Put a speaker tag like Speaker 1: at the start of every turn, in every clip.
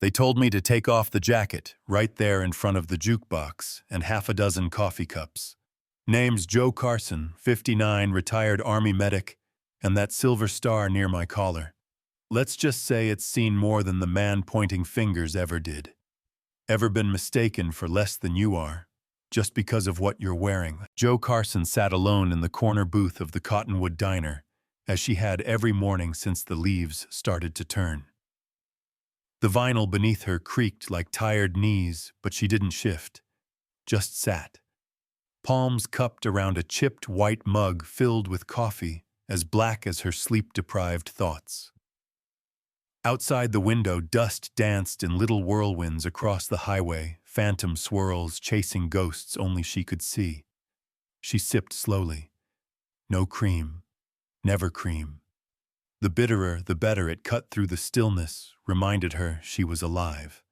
Speaker 1: They told me to take off the jacket right there in front of the jukebox and half a dozen coffee cups. Name's Joe Carson, 59, retired Army medic, and that silver star near my collar. Let's just say it's seen more than the man pointing fingers ever did. Ever been mistaken for less than you are, just because of what you're wearing? Joe Carson sat alone in the corner booth of the Cottonwood Diner, as she had every morning since the leaves started to turn. The vinyl beneath her creaked like tired knees, but she didn't shift, just sat. Palms cupped around a chipped white mug filled with coffee, as black as her sleep-deprived thoughts. Outside the window, dust danced in little whirlwinds across the highway, phantom swirls chasing ghosts only she could see. She sipped slowly. No cream. Never cream. The bitterer, the better it cut through the stillness, reminded her she was alive.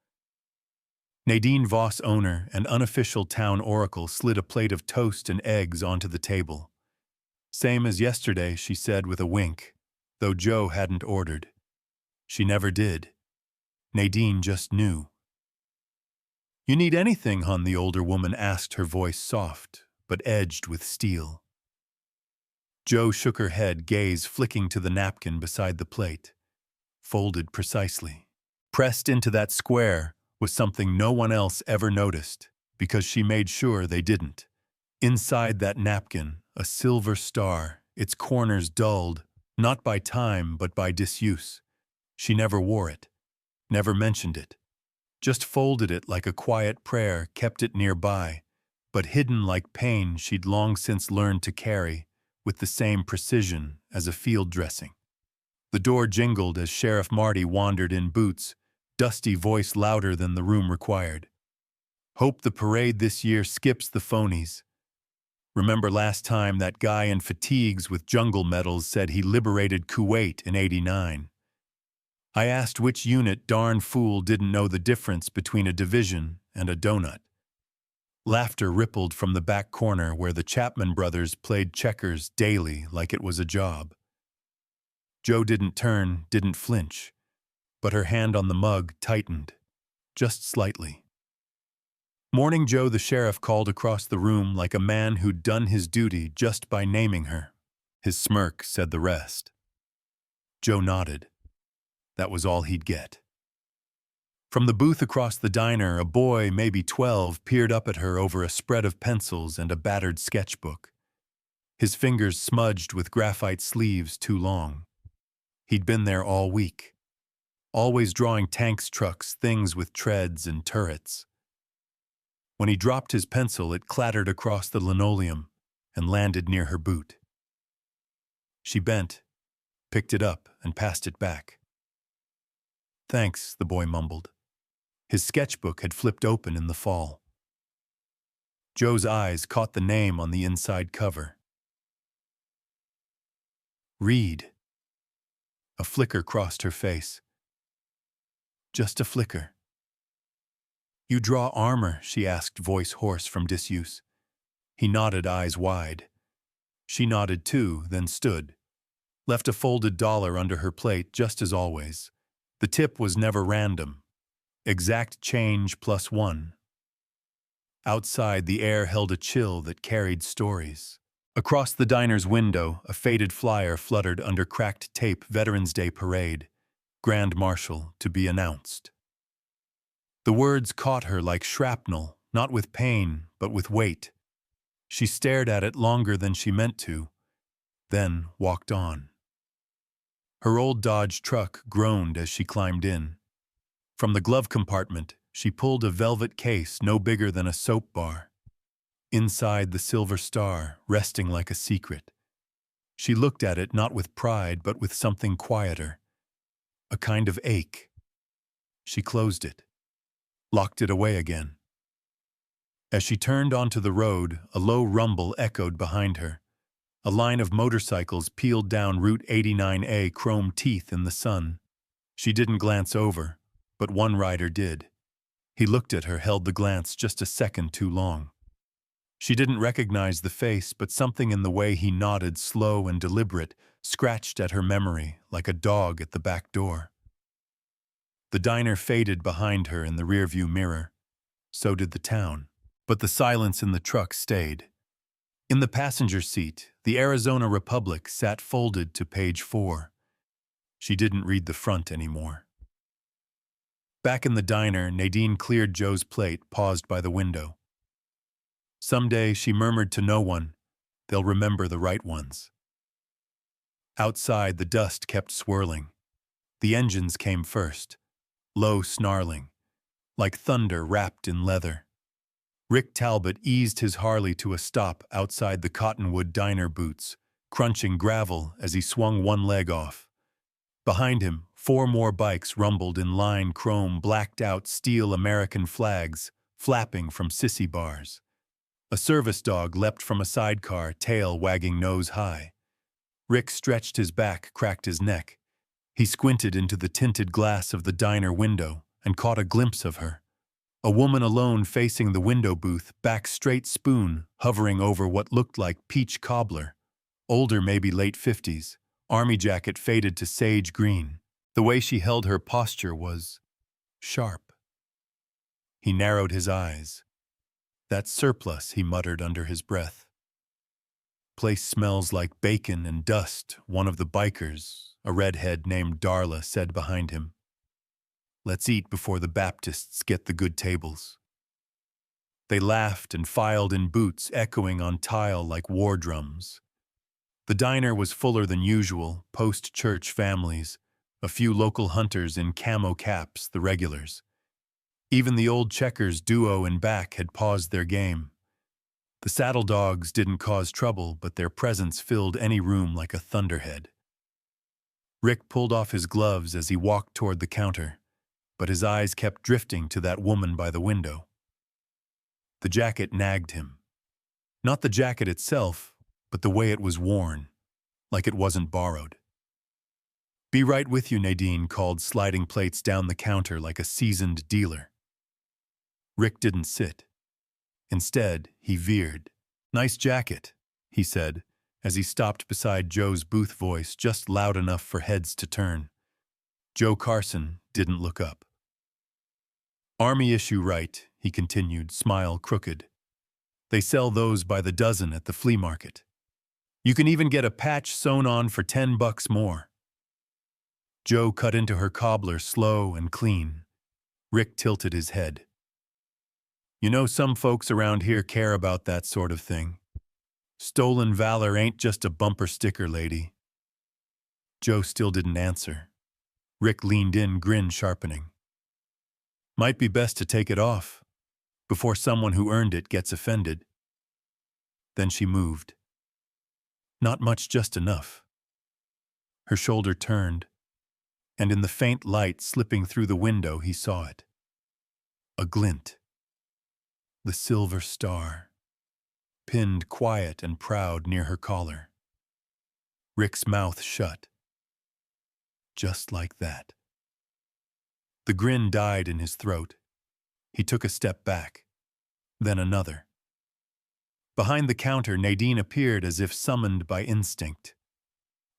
Speaker 1: Nadine Voss, owner and unofficial town oracle, slid a plate of toast and eggs onto the table. Same as yesterday, she said with a wink, though Joe hadn't ordered. She never did. Nadine just knew. "You need anything, hon?" the older woman asked, her voice soft, but edged with steel. Joe shook her head, gaze flicking to the napkin beside the plate. Folded precisely. Pressed into that square was something no one else ever noticed, because she made sure they didn't. Inside that napkin, a silver star, its corners dulled, not by time but by disuse. She never wore it, never mentioned it. Just folded it like a quiet prayer, kept it nearby, but hidden like pain she'd long since learned to carry, with the same precision as a field dressing. The door jingled as Sheriff Marty wandered in, boots, dusty voice louder than the room required. "Hope the parade this year skips the phonies. Remember last time that guy in fatigues with jungle medals said he liberated Kuwait in '89. I asked which unit darn fool didn't know the difference between a division and a donut." Laughter rippled from the back corner where the Chapman brothers played checkers daily like it was a job. Joe didn't turn, didn't flinch, but her hand on the mug tightened, just slightly. Morning Joe, the sheriff called across the room like a man who'd done his duty just by naming her. His smirk said the rest. Joe nodded. That was all he'd get. From the booth across the diner, a boy, maybe 12, peered up at her over a spread of pencils and a battered sketchbook. His fingers smudged with graphite sleeves too long. He'd been there all week, always drawing tanks, trucks, things with treads and turrets. When he dropped his pencil, it clattered across the linoleum and landed near her boot. She bent, picked it up, and passed it back. "Thanks," the boy mumbled. His sketchbook had flipped open in the fall. Joe's eyes caught the name on the inside cover. "Reed." A flicker crossed her face. Just a flicker. "You draw armor?" she asked, voice hoarse from disuse. He nodded, eyes wide. She nodded too, then stood. Left a folded dollar under her plate, just as always. The tip was never random. Exact change +1. Outside, the air held a chill that carried stories. Across the diner's window, a faded flyer fluttered under cracked tape. Veterans Day Parade. Grand Marshal to be announced. The words caught her like shrapnel, not with pain, but with weight. She stared at it longer than she meant to, then walked on. Her old Dodge truck groaned as she climbed in. From the glove compartment, she pulled a velvet case no bigger than a soap bar. Inside, the silver star, resting like a secret. She looked at it not with pride, but with something quieter. A kind of ache. She closed it, locked it away again. As she turned onto the road, a low rumble echoed behind her. A line of motorcycles peeled down Route 89A, chrome teeth in the sun. She didn't glance over, but one rider did. He looked at her, held the glance just a second too long. She didn't recognize the face, but something in the way he nodded, slow and deliberate, scratched at her memory like a dog at the back door. The diner faded behind her in the rearview mirror. So did the town. But the silence in the truck stayed. In the passenger seat, the Arizona Republic sat folded to page 4. She didn't read the front anymore. Back in the diner, Nadine cleared Joe's plate, paused by the window. Someday, she murmured to no one, they'll remember the right ones. Outside, the dust kept swirling. The engines came first, low snarling, like thunder wrapped in leather. Rick Talbot eased his Harley to a stop outside the Cottonwood Diner boots, crunching gravel as he swung one leg off. Behind him, 4 more bikes rumbled in line chrome blacked-out steel American flags, flapping from sissy bars. A service dog leapt from a sidecar, tail wagging nose high. Rick stretched his back, cracked his neck. He squinted into the tinted glass of the diner window and caught a glimpse of her. A woman alone facing the window booth, back straight, spoon hovering over what looked like peach cobbler. Older, maybe late 50s, army jacket faded to sage green. The way she held her posture was sharp. He narrowed his eyes. "That surplus," he muttered under his breath. "Place smells like bacon and dust," one of the bikers, a redhead named Darla, said behind him. "Let's eat before the Baptists get the good tables." They laughed and filed in boots, echoing on tile like war drums. The diner was fuller than usual, post-church families, a few local hunters in camo caps, the regulars. Even the old Checkers duo in back had paused their game. The saddle dogs didn't cause trouble, but their presence filled any room like a thunderhead. Rick pulled off his gloves as he walked toward the counter, but his eyes kept drifting to that woman by the window. The jacket nagged him. Not the jacket itself, but the way it was worn, like it wasn't borrowed. "Be right with you," Nadine called, sliding plates down the counter like a seasoned dealer. Rick didn't sit. Instead, he veered. "Nice jacket," he said, as he stopped beside Joe's booth, voice just loud enough for heads to turn. Joe Carson didn't look up. "Army issue, right," he continued, smile crooked. "They sell those by the dozen at the flea market. You can even get a patch sewn on for $10 more." Joe cut into her cobbler slow and clean. Rick tilted his head. "You know, some folks around here care about that sort of thing. Stolen valor ain't just a bumper sticker, lady." Joe still didn't answer. Rick leaned in, grin sharpening. "Might be best to take it off, before someone who earned it gets offended." Then she moved. Not much, just enough. Her shoulder turned, and in the faint light slipping through the window he saw it. A glint. The silver star, pinned quiet and proud near her collar. Rick's mouth shut. Just like that. The grin died in his throat. He took a step back, then another. Behind the counter, Nadine appeared as if summoned by instinct.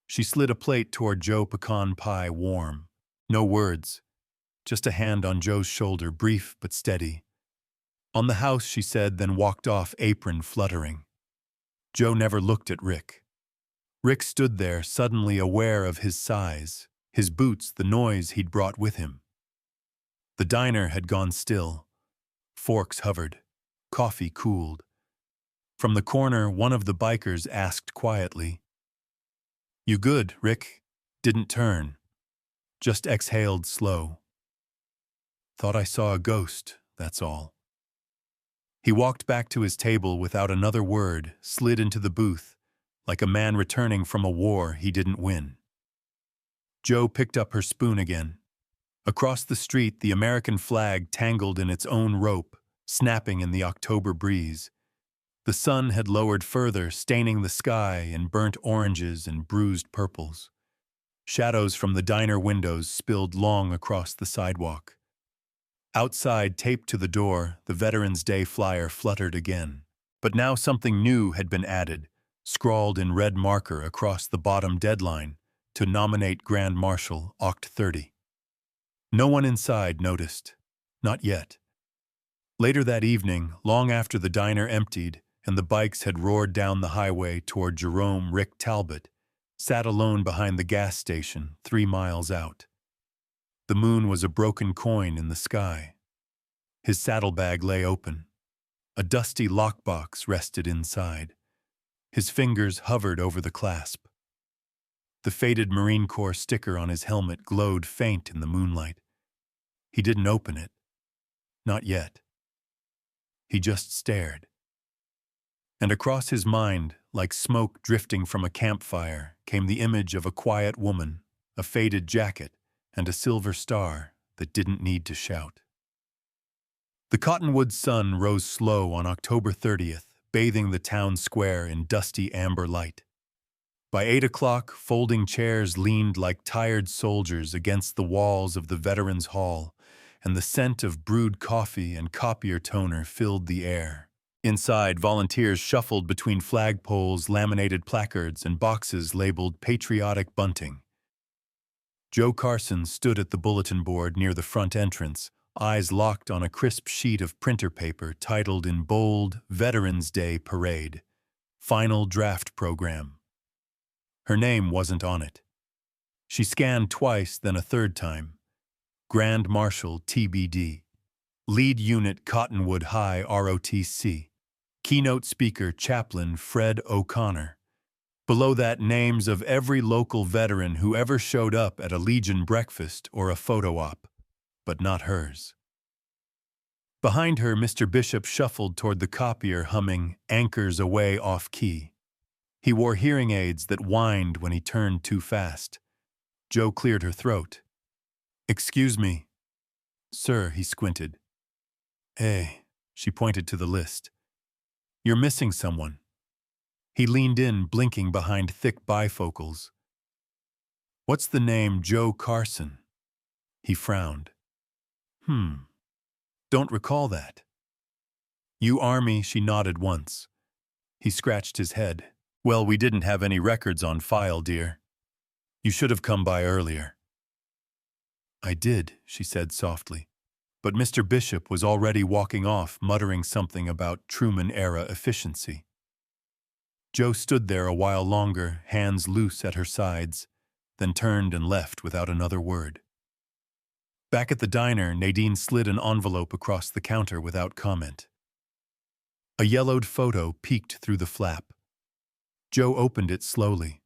Speaker 1: She slid a plate toward Joe, pecan pie warm. No words, just a hand on Joe's shoulder, brief but steady. "On the house," she said, then walked off, apron fluttering. Joe never looked at Rick. Rick stood there, suddenly aware of his size, his boots, the noise he'd brought with him. The diner had gone still. Forks hovered. Coffee cooled. From the corner, one of the bikers asked quietly, "You good, Rick?" Didn't turn. Just exhaled slow. "Thought I saw a ghost, that's all." He walked back to his table without another word, slid into the booth, like a man returning from a war he didn't win. Joe picked up her spoon again. Across the street, the American flag tangled in its own rope, snapping in the October breeze. The sun had lowered further, staining the sky in burnt oranges and bruised purples. Shadows from the diner windows spilled long across the sidewalk. Outside, taped to the door, the Veterans Day flyer fluttered again. But now something new had been added, scrawled in red marker across the bottom deadline, to nominate Grand Marshal Oct. 30. No one inside noticed. Not yet. Later that evening, long after the diner emptied and the bikes had roared down the highway toward Jerome, Rick Talbot sat alone behind the gas station 3 miles out. The moon was a broken coin in the sky. His saddlebag lay open. A dusty lockbox rested inside. His fingers hovered over the clasp. The faded Marine Corps sticker on his helmet glowed faint in the moonlight. He didn't open it. Not yet. He just stared. And across his mind, like smoke drifting from a campfire, came the image of a quiet woman, a faded jacket, and a silver star that didn't need to shout. The cottonwood sun rose slow on October 30th, bathing the town square in dusty amber light. By 8 o'clock, folding chairs leaned like tired soldiers against the walls of the Veterans Hall, and the scent of brewed coffee and copier toner filled the air. Inside, volunteers shuffled between flagpoles, laminated placards, and boxes labeled Patriotic Bunting. Joe Carson stood at the bulletin board near the front entrance, eyes locked on a crisp sheet of printer paper titled in bold, Veterans Day Parade, Final Draft Program. Her name wasn't on it. She scanned twice, then a third time. Grand Marshal TBD. Lead Unit Cottonwood High ROTC. Keynote Speaker Chaplain Fred O'Connor. Below that, names of every local veteran who ever showed up at a Legion breakfast or a photo op, but not hers. Behind her, Mr. Bishop shuffled toward the copier, humming Anchors Away off key. He wore hearing aids that whined when he turned too fast. Joe cleared her throat. "Excuse me." "Sir," he squinted. "Hey," she pointed to the list. "You're missing someone." He leaned in, blinking behind thick bifocals. "What's the name Joe Carson?" He frowned. Don't recall that." "You Army," she nodded once. He scratched his head. "Well, we didn't have any records on file, dear. You should have come by earlier." "I did," she said softly. But Mr. Bishop was already walking off, muttering something about Truman-era efficiency. Joe stood there a while longer, hands loose at her sides, then turned and left without another word. Back at the diner, Nadine slid an envelope across the counter without comment. A yellowed photo peeked through the flap. Joe opened it slowly.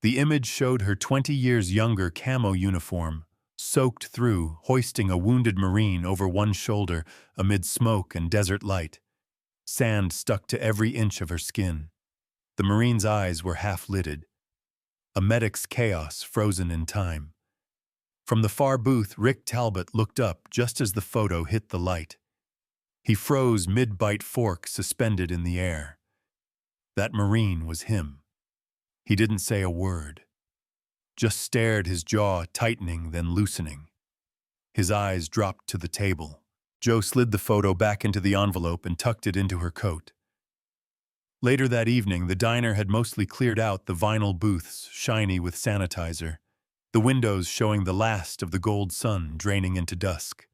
Speaker 1: The image showed her 20 years younger camo uniform, soaked through, hoisting a wounded Marine over one shoulder amid smoke and desert light. Sand stuck to every inch of her skin. The Marine's eyes were half-lidded. A medic's chaos frozen in time. From the far booth, Rick Talbot looked up just as the photo hit the light. He froze mid-bite fork suspended in the air. That Marine was him. He didn't say a word. Just stared, his jaw tightening then loosening. His eyes dropped to the table. Joe slid the photo back into the envelope and tucked it into her coat. Later that evening, the diner had mostly cleared out the vinyl booths, shiny with sanitizer, the windows showing the last of the gold sun draining into dusk.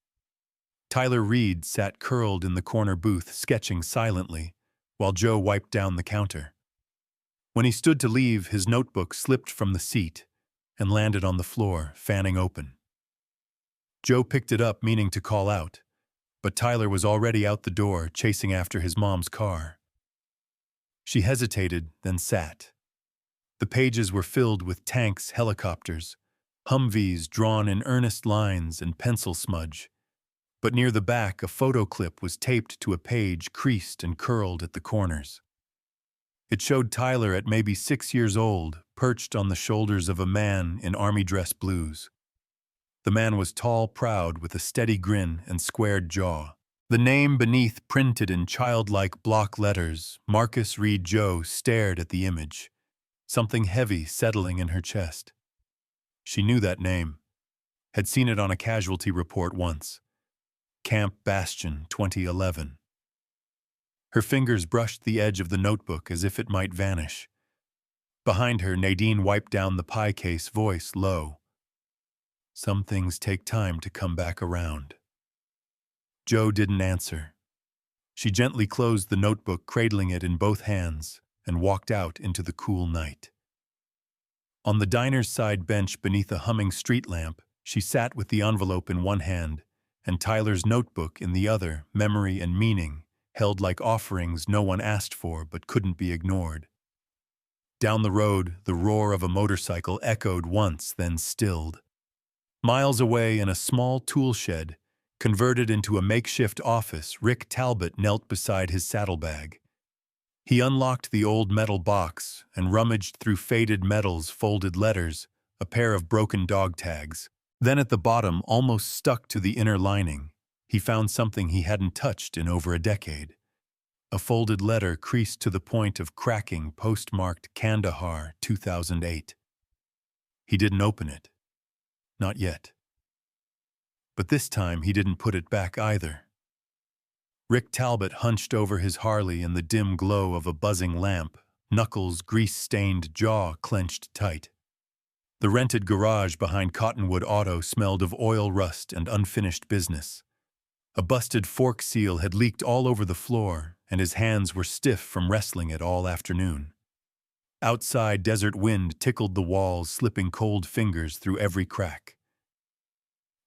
Speaker 1: Tyler Reed sat curled in the corner booth, sketching silently, while Joe wiped down the counter. When he stood to leave, his notebook slipped from the seat and landed on the floor, fanning open. Joe picked it up, meaning to call out, but Tyler was already out the door, chasing after his mom's car. She hesitated, then sat. The pages were filled with tanks, helicopters, Humvees drawn in earnest lines and pencil smudge. But near the back, a photo clip was taped to a page creased and curled at the corners. It showed Tyler at maybe 6 years old, perched on the shoulders of a man in army dress blues. The man was tall, proud, with a steady grin and squared jaw. The name beneath printed in childlike block letters, Marcus Reed Joe, stared at the image, something heavy settling in her chest. She knew that name, had seen it on a casualty report once. Camp Bastion, 2011. Her fingers brushed the edge of the notebook as if it might vanish. Behind her, Nadine wiped down the pie case, voice low. Some things take time to come back around. Jo didn't answer. She gently closed the notebook, cradling it in both hands, and walked out into the cool night. On the diner's side bench beneath a humming street lamp, she sat with the envelope in one hand and Tyler's notebook in the other, memory and meaning, held like offerings no one asked for but couldn't be ignored. Down the road, the roar of a motorcycle echoed once, then stilled. Miles away in a small tool shed, converted into a makeshift office, Rick Talbot knelt beside his saddlebag. He unlocked the old metal box and rummaged through faded medals, folded letters, a pair of broken dog tags. Then at the bottom, almost stuck to the inner lining, he found something he hadn't touched in over a decade. A folded letter creased to the point of cracking, postmarked Kandahar, 2008. He didn't open it. Not yet. But this time he didn't put it back either. Rick Talbot hunched over his Harley in the dim glow of a buzzing lamp, knuckles grease-stained, jaw clenched tight. The rented garage behind Cottonwood Auto smelled of oil rust and unfinished business. A busted fork seal had leaked all over the floor, and his hands were stiff from wrestling it all afternoon. Outside, desert wind tickled the walls, slipping cold fingers through every crack.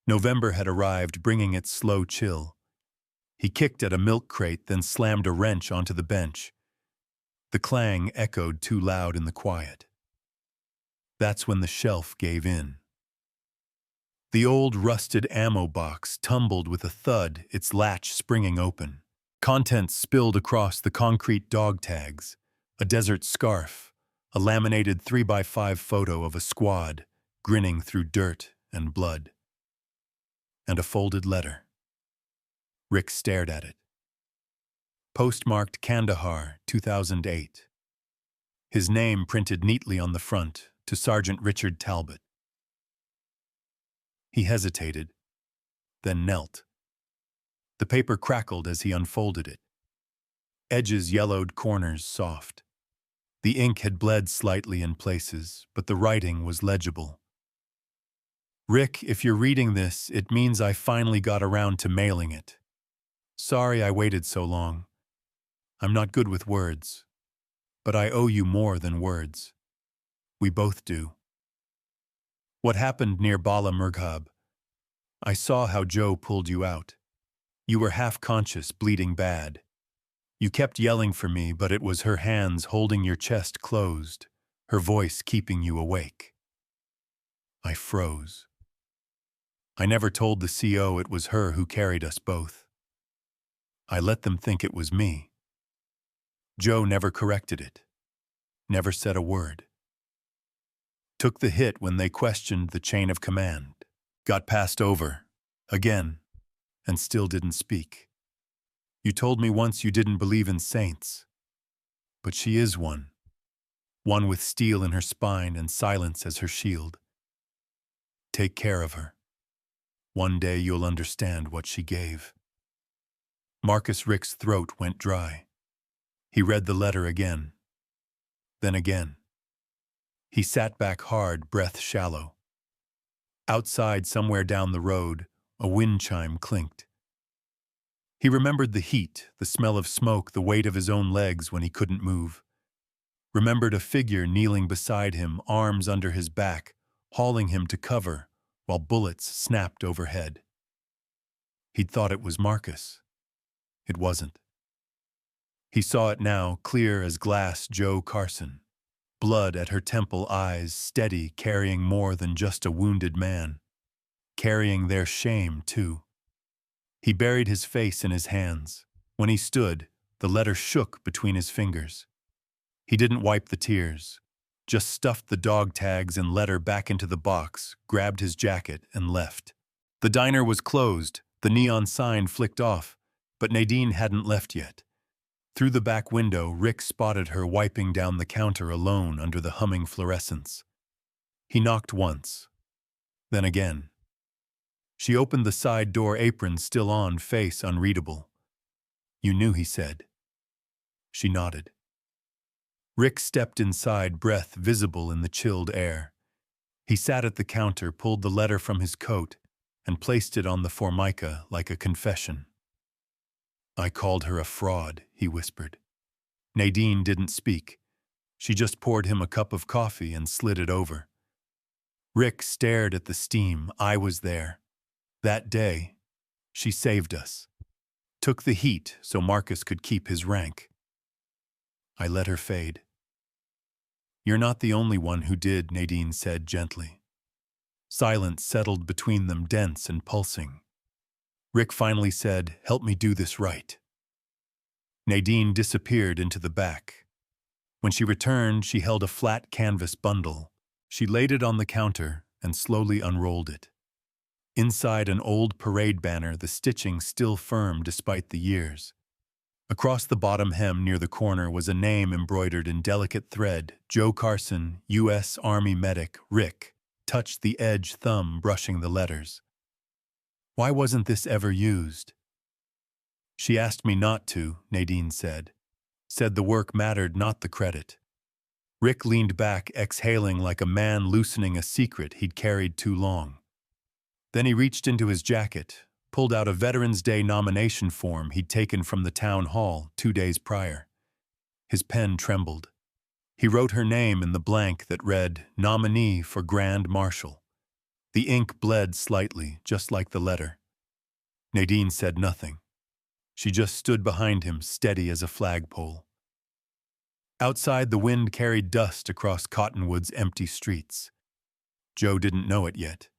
Speaker 1: November had arrived, bringing its slow chill. He kicked at a milk crate, then slammed a wrench onto the bench. The clang echoed too loud in the quiet. That's when the shelf gave in. The old rusted ammo box tumbled with a thud, its latch springing open. Contents spilled across the concrete dog tags, a desert scarf, a laminated 3x5 photo of a squad, grinning through dirt and blood. And a folded letter. Rick stared at it. Postmarked Kandahar, 2008. His name printed neatly on the front, to Sergeant Richard Talbot. He hesitated, then knelt. The paper crackled as he unfolded it. Edges yellowed, corners soft. The ink had bled slightly in places, but the writing was legible. Rick, if you're reading this, it means I finally got around to mailing it. Sorry I waited so long. I'm not good with words, but I owe you more than words. We both do. What happened near Bala Murghab? I saw how Jo pulled you out. You were half conscious, bleeding bad. You kept yelling for me, but it was her hands holding your chest closed, her voice keeping you awake. I froze. I never told the CO it was her who carried us both. I let them think it was me. Jo never corrected it. Never said a word. Took the hit when they questioned the chain of command. Got passed over, again, and still didn't speak. You told me once you didn't believe in saints. But she is one. One with steel in her spine and silence as her shield. Take care of her. One day you'll understand what she gave. Marcus Rick's throat went dry. He read the letter again. Then again. He sat back hard, breath shallow. Outside, somewhere down the road, a wind chime clinked. He remembered the heat, the smell of smoke, the weight of his own legs when he couldn't move. Remembered a figure kneeling beside him, arms under his back, hauling him to cover, while bullets snapped overhead. He'd thought it was Marcus. It wasn't. He saw it now, clear as glass, Jo Carson. Blood at her temple, eyes steady, carrying more than just a wounded man. Carrying their shame, too. He buried his face in his hands. When he stood, the letter shook between his fingers. He didn't wipe the tears, just stuffed the dog tags and letter back into the box, grabbed his jacket, and left. The diner was closed, the neon sign flicked off, but Nadine hadn't left yet. Through the back window, Rick spotted her wiping down the counter alone under the humming fluorescence. He knocked once, then again. She opened the side door, apron still on, face unreadable. You knew, he said. She nodded. Rick stepped inside, breath visible in the chilled air. He sat at the counter, pulled the letter from his coat, and placed it on the formica like a confession. "I called her a fraud," he whispered. Nadine didn't speak. She just poured him a cup of coffee and slid it over. Rick stared at the steam. "I was there. That day, she saved us. Took the heat so Marcus could keep his rank. I let her fade." "You're not the only one who did," Nadine said gently. Silence settled between them, dense and pulsing. Rick finally said, "Help me do this right." Nadine disappeared into the back. When she returned, she held a flat canvas bundle. She laid it on the counter and slowly unrolled it. Inside an old parade banner, the stitching still firm despite the years. Across the bottom hem near the corner was a name embroidered in delicate thread: Joe Carson, U.S. Army Medic, Rick, touched the edge thumb brushing the letters. "Why wasn't this ever used?" "She asked me not to," Nadine said. "Said the work mattered, not the credit." Rick leaned back, exhaling like a man loosening a secret he'd carried too long. Then he reached into his jacket, pulled out a Veterans Day nomination form he'd taken from the town hall 2 days prior. His pen trembled. He wrote her name in the blank that read, "Nominee for Grand Marshal." The ink bled slightly, just like the letter. Nadine said nothing. She just stood behind him, steady as a flagpole. Outside, the wind carried dust across Cottonwood's empty streets. Joe didn't know it yet.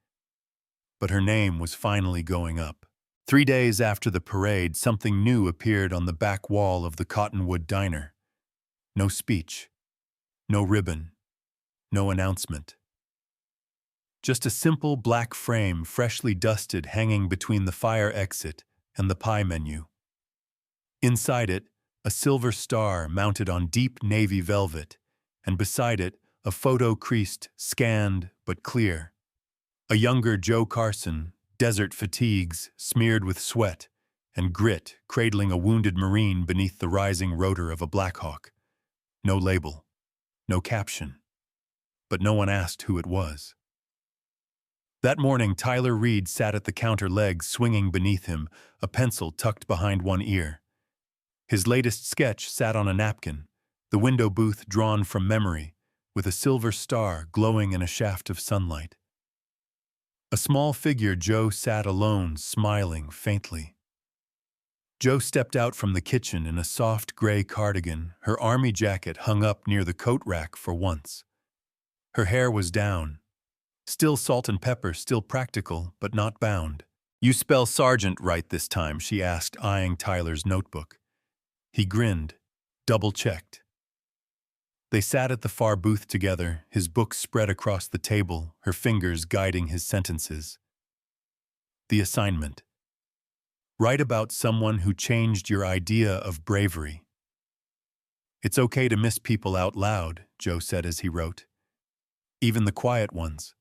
Speaker 1: But her name was finally going up. 3 days after the parade, something new appeared on the back wall of the Cottonwood diner. No speech. No ribbon. No announcement. Just a simple black frame, freshly dusted, hanging between the fire exit and the pie menu. Inside it, a silver star mounted on deep navy velvet, and beside it, a photo creased, scanned, but clear. A younger Joe Carson, desert fatigues smeared with sweat, and grit cradling a wounded Marine beneath the rising rotor of a Blackhawk. No label, no caption, but no one asked who it was. That morning, Tyler Reed sat at the counter, legs swinging beneath him, a pencil tucked behind one ear. His latest sketch sat on a napkin, the window booth drawn from memory, with a silver star glowing in a shaft of sunlight. A small figure, Joe sat alone, smiling faintly. Joe stepped out from the kitchen in a soft gray cardigan, her army jacket hung up near the coat rack for once. Her hair was down. Still salt and pepper, still practical, but not bound. "You spell sergeant right this time?" she asked, eyeing Tyler's notebook. He grinned, double-checked. They sat at the far booth together, his book spread across the table, her fingers guiding his sentences. The assignment. Write about someone who changed your idea of bravery. "It's okay to miss people out loud," Joe said as he wrote. "Even the quiet ones."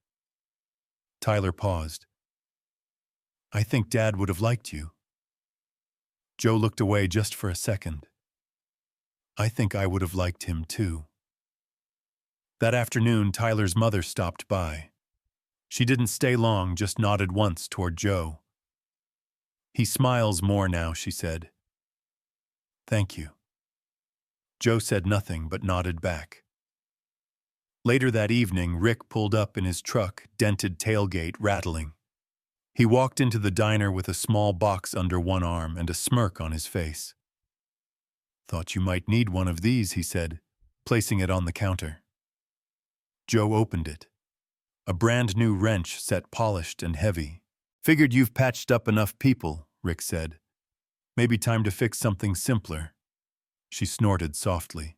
Speaker 1: Tyler paused. "I think Dad would have liked you." Joe looked away just for a second. "I think I would have liked him too." That afternoon, Tyler's mother stopped by. She didn't stay long, just nodded once toward Joe. "He smiles more now," she said. "Thank you." Joe said nothing but nodded back. Later that evening, Rick pulled up in his truck, dented tailgate rattling. He walked into the diner with a small box under one arm and a smirk on his face. "Thought you might need one of these," he said, placing it on the counter. Joe opened it. A brand new wrench set polished and heavy. "Figured you've patched up enough people," Rick said. "Maybe time to fix something simpler." She snorted softly.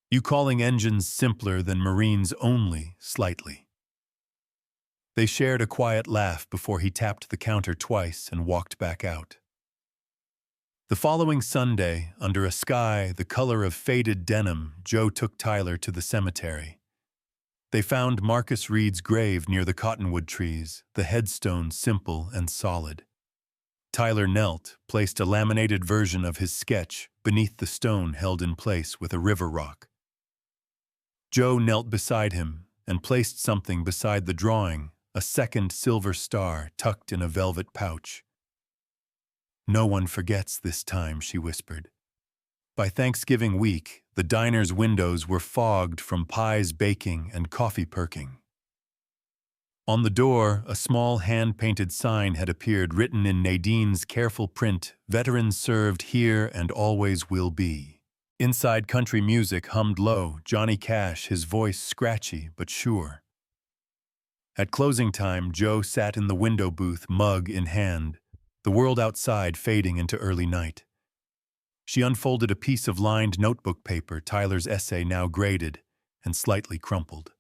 Speaker 1: "You calling engines simpler than Marines only slightly." They shared a quiet laugh before he tapped the counter twice and walked back out. The following Sunday, under a sky the color of faded denim, Joe took Tyler to the cemetery. They found Marcus Reed's grave near the cottonwood trees, the headstone simple and solid. Tyler knelt, placed a laminated version of his sketch beneath the stone held in place with a river rock. Joe knelt beside him, and placed something beside the drawing, a second silver star tucked in a velvet pouch. "No one forgets this time," she whispered. By Thanksgiving week, the diner's windows were fogged from pies baking and coffee perking. On the door, a small hand-painted sign had appeared written in Nadine's careful print, "Veterans served here and always will be." Inside, country music hummed low, Johnny Cash, his voice scratchy but sure. At closing time, Joe sat in the window booth, mug in hand, the world outside fading into early night. She unfolded a piece of lined notebook paper, Tyler's essay now graded and slightly crumpled.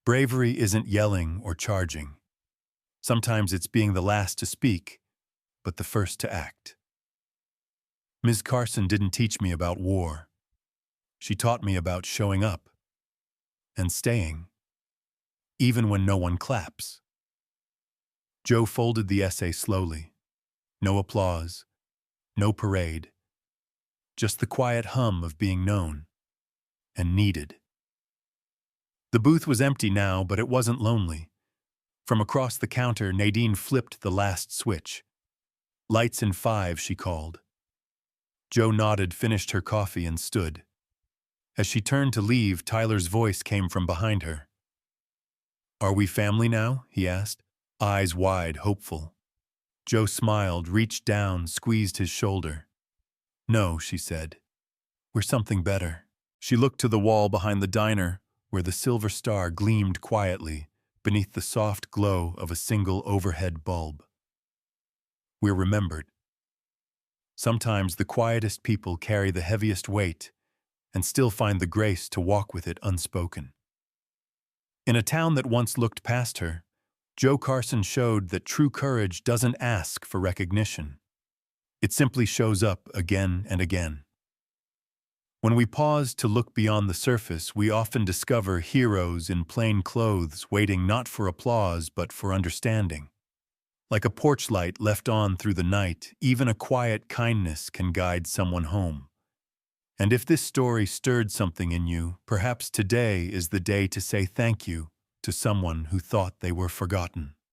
Speaker 1: Bravery isn't yelling or charging. Sometimes it's being the last to speak, but the first to act. Ms. Carson didn't teach me about war. She taught me about showing up and staying, even when no one claps. Joe folded the essay slowly. No applause, no parade, just the quiet hum of being known and needed. The booth was empty now, but it wasn't lonely. From across the counter, Nadine flipped the last switch. "Lights in 5, she called. Joe nodded, finished her coffee, and stood. As she turned to leave, Tyler's voice came from behind her. "Are we family now?" he asked, eyes wide, hopeful. Joe smiled, reached down, squeezed his shoulder. "No," she said. "We're something better." She looked to the wall behind the diner, where the silver star gleamed quietly beneath the soft glow of a single overhead bulb. We're remembered. Sometimes the quietest people carry the heaviest weight and still find the grace to walk with it unspoken. In a town that once looked past her, Joe Carson showed that true courage doesn't ask for recognition. It simply shows up again and again. When we pause to look beyond the surface, we often discover heroes in plain clothes waiting not for applause but for understanding. Like a porch light left on through the night, even a quiet kindness can guide someone home. And if this story stirred something in you, perhaps today is the day to say thank you to someone who thought they were forgotten.